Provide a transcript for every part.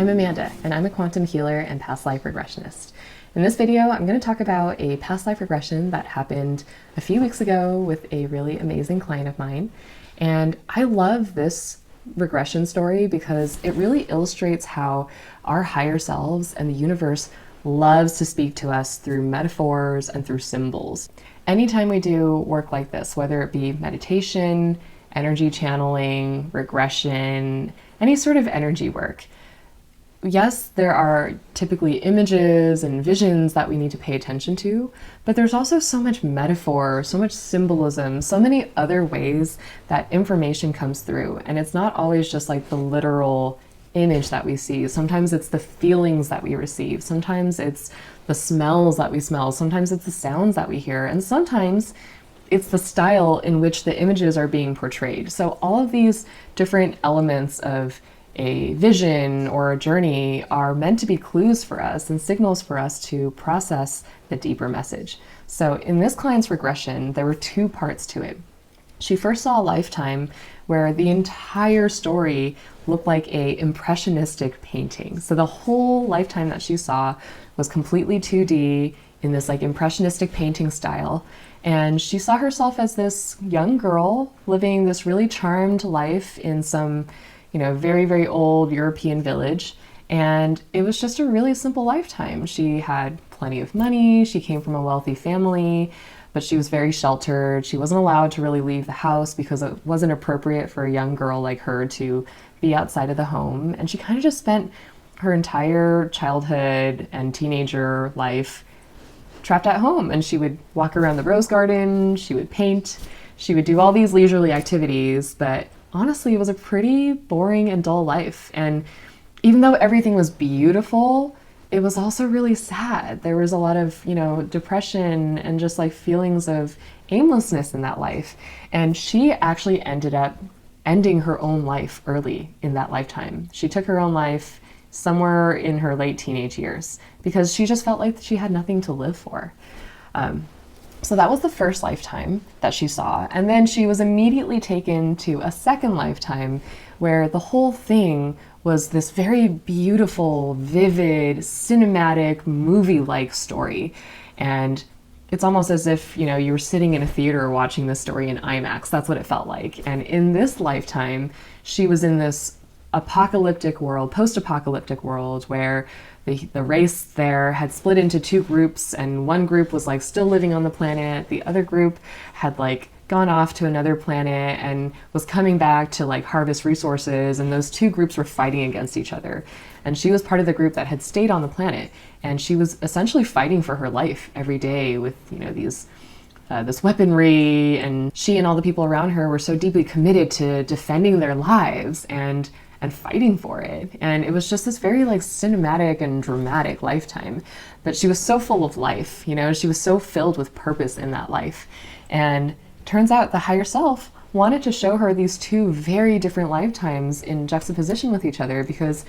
I'm Amanda, and I'm a quantum healer and past life regressionist. In this video, I'm going to talk about a past life regression that happened a few weeks ago with a really amazing client of mine. And I love this regression story because it really illustrates how our higher selves and the universe loves to speak to us through metaphors and through symbols. Anytime we do work like this, whether it be meditation, energy channeling, regression, any sort of energy work, yes, there are typically images and visions that we need to pay attention to, but there's also so much metaphor, so much symbolism, so many other ways that information comes through. And it's not always just like the literal image that we see. Sometimes it's the feelings that we receive. Sometimes it's the smells that we smell. Sometimes it's the sounds that we hear. And sometimes it's the style in which the images are being portrayed. So all of these different elements of a vision or a journey are meant to be clues for us and signals for us to process the deeper message. So in this client's regression, there were two parts to it. She first saw a lifetime where the entire story looked like a impressionistic painting. So the whole lifetime that she saw was completely 2D in this like impressionistic painting style. And she saw herself as this young girl living this really charmed life in some, very, very old European village. And it was just a really simple lifetime. She had plenty of money. She came from a wealthy family, but she was very sheltered. She wasn't allowed to really leave the house because it wasn't appropriate for a young girl like her to be outside of the home. And she kind of just spent her entire childhood and teenager life trapped at home. And she would walk around the rose garden, she would paint, she would do all these leisurely activities, but honestly, it was a pretty boring and dull life. And even though everything was beautiful, it was also really sad. There was a lot of, depression and just like feelings of aimlessness in that life. And she actually ended up ending her own life early in that lifetime. She took her own life somewhere in her late teenage years because she just felt like she had nothing to live for. So that was the first lifetime that she saw. And then she was immediately taken to a second lifetime where the whole thing was this very beautiful, vivid, cinematic, movie-like story. And it's almost as if, you were sitting in a theater watching this story in IMAX. That's what it felt like. And in this lifetime, she was in this apocalyptic world, post-apocalyptic world, where the race there had split into two groups, and one group was like still living on the planet. The other group had like gone off to another planet and was coming back to like harvest resources, and those two groups were fighting against each other. And she was part of the group that had stayed on the planet, and she was essentially fighting for her life every day with this weaponry, and she and all the people around her were so deeply committed to defending their lives and fighting for it. And it was just this very like cinematic and dramatic lifetime. But she was so full of life, she was so filled with purpose in that life. And turns out the higher self wanted to show her these two very different lifetimes in juxtaposition with each other, because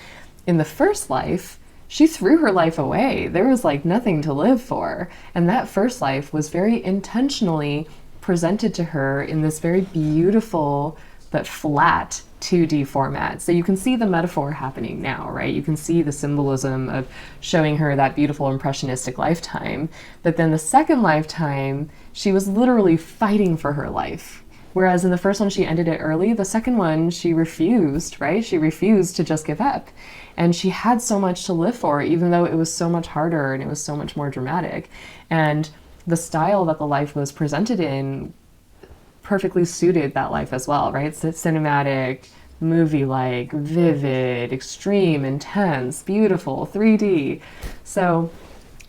in the first life, she threw her life away. There was like nothing to live for. And that first life was very intentionally presented to her in this very beautiful but flat 2D format. So you can see the metaphor happening now, right? You can see the symbolism of showing her that beautiful impressionistic lifetime. But then the second lifetime, she was literally fighting for her life. Whereas in the first one, she ended it early. The second one, she refused, right? She refused to just give up. And she had so much to live for, even though it was so much harder and it was so much more dramatic. And the style that the life was presented in perfectly suited that life as well, right? So it's cinematic, movie-like, vivid, extreme, intense, beautiful, 3D. So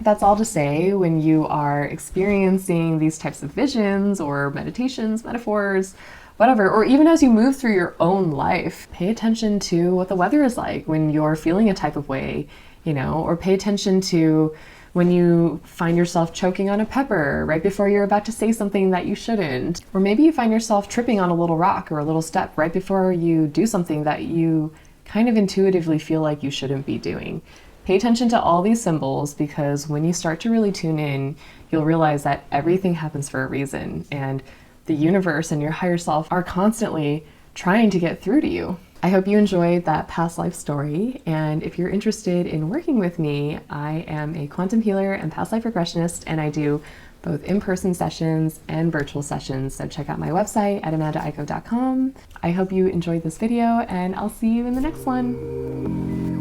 that's all to say, when you are experiencing these types of visions or meditations, metaphors, whatever, or even as you move through your own life, pay attention to what the weather is like when you're feeling a type of way, or pay attention to when you find yourself choking on a pepper right before you're about to say something that you shouldn't. Or maybe you find yourself tripping on a little rock or a little step right before you do something that you kind of intuitively feel like you shouldn't be doing. Pay attention to all these symbols, because when you start to really tune in, you'll realize that everything happens for a reason, and the universe and your higher self are constantly trying to get through to you. I hope you enjoyed that past life story, and if you're interested in working with me, I am a quantum healer and past life regressionist, and I do both in-person sessions and virtual sessions, so check out my website at amandaaiko.com. I hope you enjoyed this video, and I'll see you in the next one.